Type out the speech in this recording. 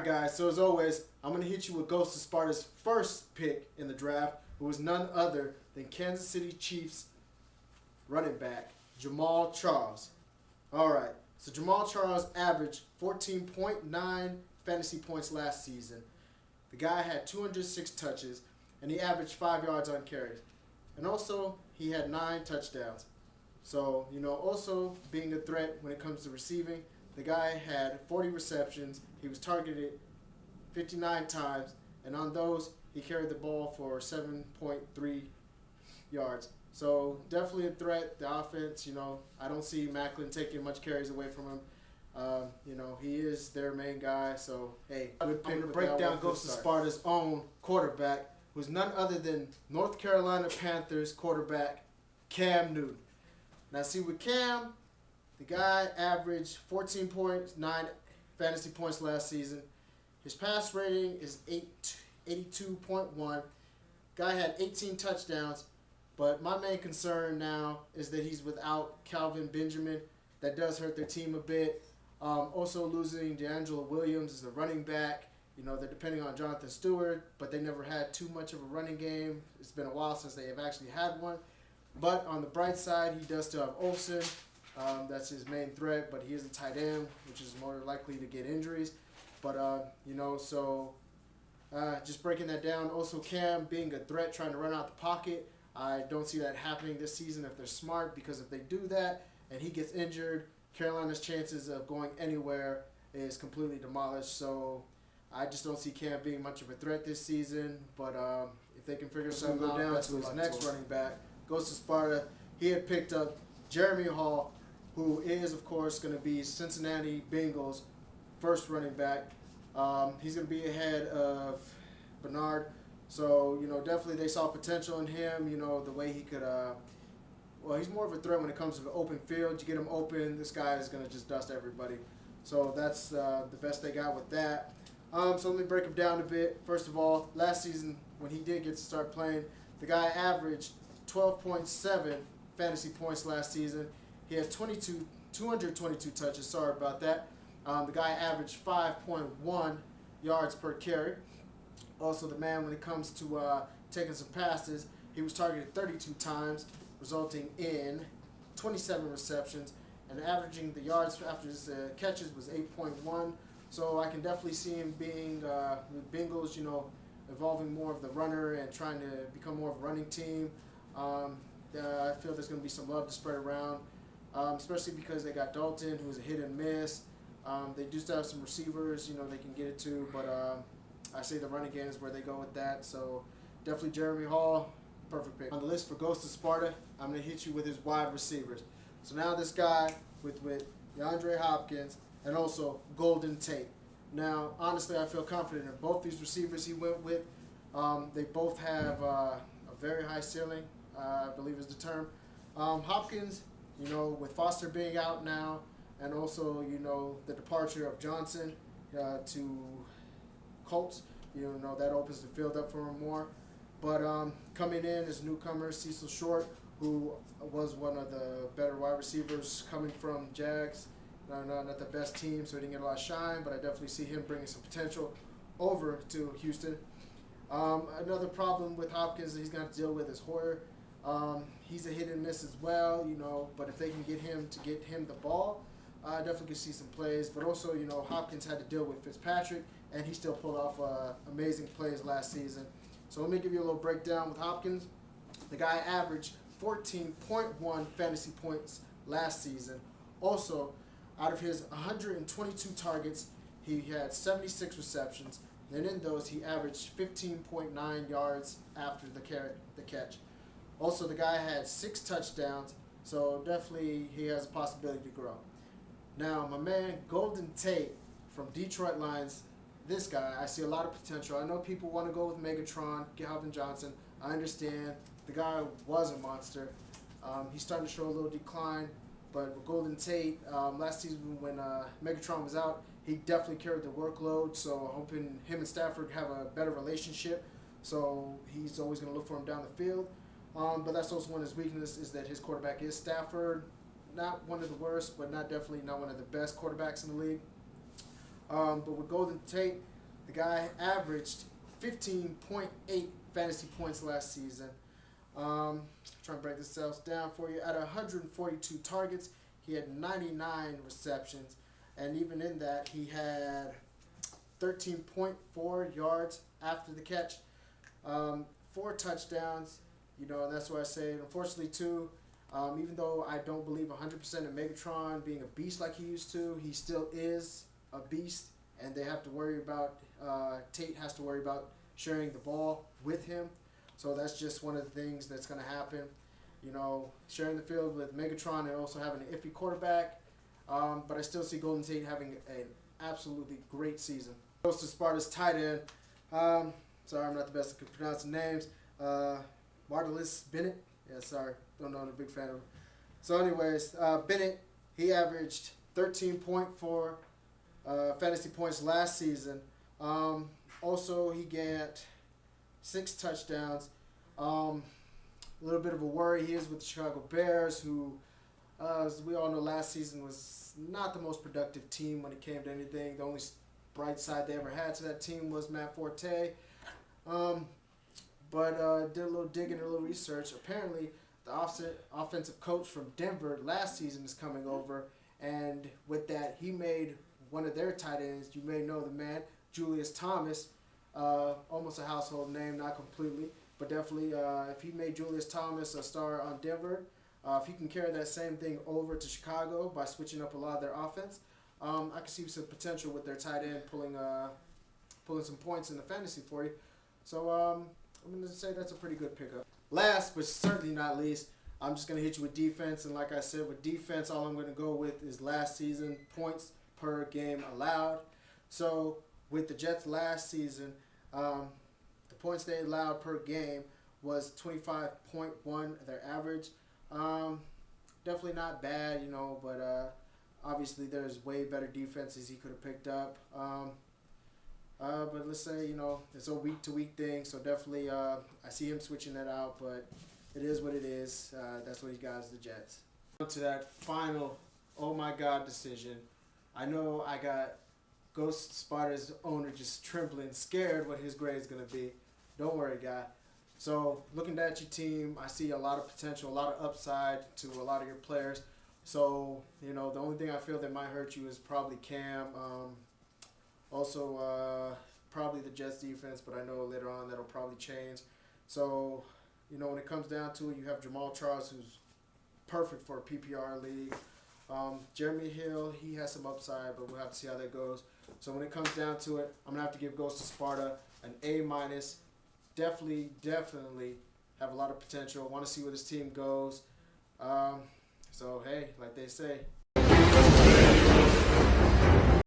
Alright guys, so as always, I'm going to hit you with Ghost of Sparta's first pick in the draft, who was none other than Kansas City Chiefs running back, Jamal Charles. Alright, so Jamal Charles averaged 14.9 fantasy points last season. The guy had 206 touches, and he averaged 5 yards on carries. And also, he had 9 touchdowns. So, also being a threat when it comes to receiving, the guy had 40 receptions. He was targeted 59 times, and on those, he carried the ball for 7.3 yards. So definitely a threat. The offense, I don't see Macklin taking much carries away from him. He is their main guy. So, hey, good pick. I'm going to break down Ghost of Sparta's own quarterback, who's none other than North Carolina Panthers quarterback Cam Newton. Now, see, with Cam, the guy averaged 14.9 fantasy points last season. His pass rating is 82.1. Guy had 18 touchdowns, but my main concern now is that he's without Calvin Benjamin. That does hurt their team a bit. Also losing DeAngelo Williams as a running back. They're depending on Jonathan Stewart, but they never had too much of a running game. It's been a while since they have actually had one. But on the bright side, he does still have Olsen. That's his main threat, but he is a tight end, which is more likely to get injuries. But, just breaking that down. Also, Cam being a threat, trying to run out the pocket. I don't see that happening this season if they're smart, because if they do that and he gets injured, Carolina's chances of going anywhere is completely demolished. So I just don't see Cam being much of a threat this season. But if they can figure something out, down to his next running back, Ghost of Sparta, he had picked up Jeremy Hall, who is, of course, going to be Cincinnati Bengals' first running back. He's going to be ahead of Bernard. So, definitely they saw potential in him, the way he could, he's more of a threat when it comes to the open field. You get him open, this guy is going to just dust everybody. So that's the best they got with that. So let me break him down a bit. First of all, last season when he did get to start playing, the guy averaged 12.7 fantasy points last season. He had 222 touches. Sorry about that. The guy averaged 5.1 yards per carry. Also, the man, when it comes to taking some passes, he was targeted 32 times, resulting in 27 receptions, and averaging the yards after his catches was 8.1. So I can definitely see him being with Bengals, involving more of the runner and trying to become more of a running team. I feel there's going to be some love to spread around, especially because they got Dalton, who's a hit and miss. They do still have some receivers, they can get it to, but I say the running game is where they go with that. So definitely Jeremy Hall, perfect pick. On the list for Ghost of Sparta, I'm going to hit you with his wide receivers. So now this guy with DeAndre Hopkins and also Golden Tate. Now, honestly, I feel confident in both these receivers he went with. They both have a very high ceiling, I believe is the term. Hopkins, with Foster being out now, and also, the departure of Johnson to Colts, that opens the field up for him more. But coming in as newcomer, Cecil Short, who was one of the better wide receivers coming from Jags. Not the best team, so he didn't get a lot of shine, but I definitely see him bringing some potential over to Houston. Another problem with Hopkins that he's going to deal with is Hoyer. He's a hit and miss as well, but if they can get him the ball, I definitely could see some plays. But also, Hopkins had to deal with Fitzpatrick, and he still pulled off amazing plays last season. So let me give you a little breakdown with Hopkins. The guy averaged 14.1 fantasy points last season. Also, out of his 122 targets, he had 76 receptions. And in those, he averaged 15.9 yards after the catch. Also, the guy had 6 touchdowns, so definitely he has a possibility to grow. Now, my man Golden Tate from Detroit Lions, this guy, I see a lot of potential. I know people want to go with Megatron, Calvin Johnson. I understand. The guy was a monster. He's starting to show a little decline. But with Golden Tate, last season when Megatron was out, he definitely carried the workload. So I'm hoping him and Stafford have a better relationship. So he's always going to look for him down the field. But that's also one of his weaknesses, is that his quarterback is Stafford. Not one of the worst, but definitely not one of the best quarterbacks in the league. But with Golden Tate, The guy averaged 15.8 fantasy points last season. Trying to break this else down for you. At 142 targets, he had 99 receptions, and even in that, he had 13.4 yards after the catch, 4 touchdowns. And that's why I say, unfortunately, too. Even though I don't believe 100% in Megatron being a beast like he used to, he still is a beast, and they have to worry about, Tate has to worry about sharing the ball with him. So that's just one of the things that's going to happen. Sharing the field with Megatron and also having an iffy quarterback. But I still see Golden Tate having an absolutely great season. Goes to Sparta's tight end. Sorry, I'm not the best at pronouncing names. Martellus Bennett. Yeah, sorry. Don't know. I'm a big fan of him. So anyways, Bennett, he averaged 13.4 fantasy points last season. Also, he got 6 touchdowns. A little bit of a worry he is with the Chicago Bears, who, as we all know, last season was not the most productive team when it came to anything. The only bright side they ever had to that team was Matt Forte. But did a little digging, a little research. Apparently, the offensive coach from Denver last season is coming over, and with that, he made one of their tight ends. You may know the man, Julius Thomas, almost a household name, not completely, but definitely if he made Julius Thomas a star on Denver, if he can carry that same thing over to Chicago by switching up a lot of their offense, I can see some potential with their tight end pulling some points in the fantasy for you. So I'm going to say that's a pretty good pickup. Last but certainly not least, I'm just going to hit you with defense. And like I said, with defense, all I'm going to go with is last season points per game allowed. So with the Jets last season, the points they allowed per game was 25.1, their average. Definitely not bad, but obviously there's way better defenses he could have picked up. But let's say, it's a week-to-week thing, so definitely I see him switching that out, but it is what it is. That's what he got as the Jets. On to that final, oh my God, decision. I know I got Ghost Sparta's owner just trembling, scared what his grade is going to be. Don't worry, guy. So looking at your team, I see a lot of potential, a lot of upside to a lot of your players. So, the only thing I feel that might hurt you is probably Cam. Also, probably the Jets defense, but I know later on that'll probably change. So, when it comes down to it, you have Jamal Charles, who's perfect for a PPR league. Jeremy Hill, he has some upside, but we'll have to see how that goes. So when it comes down to it, I'm going to have to give Ghost to Sparta an A-. Definitely have a lot of potential. Want to see where this team goes. So, hey, like they say,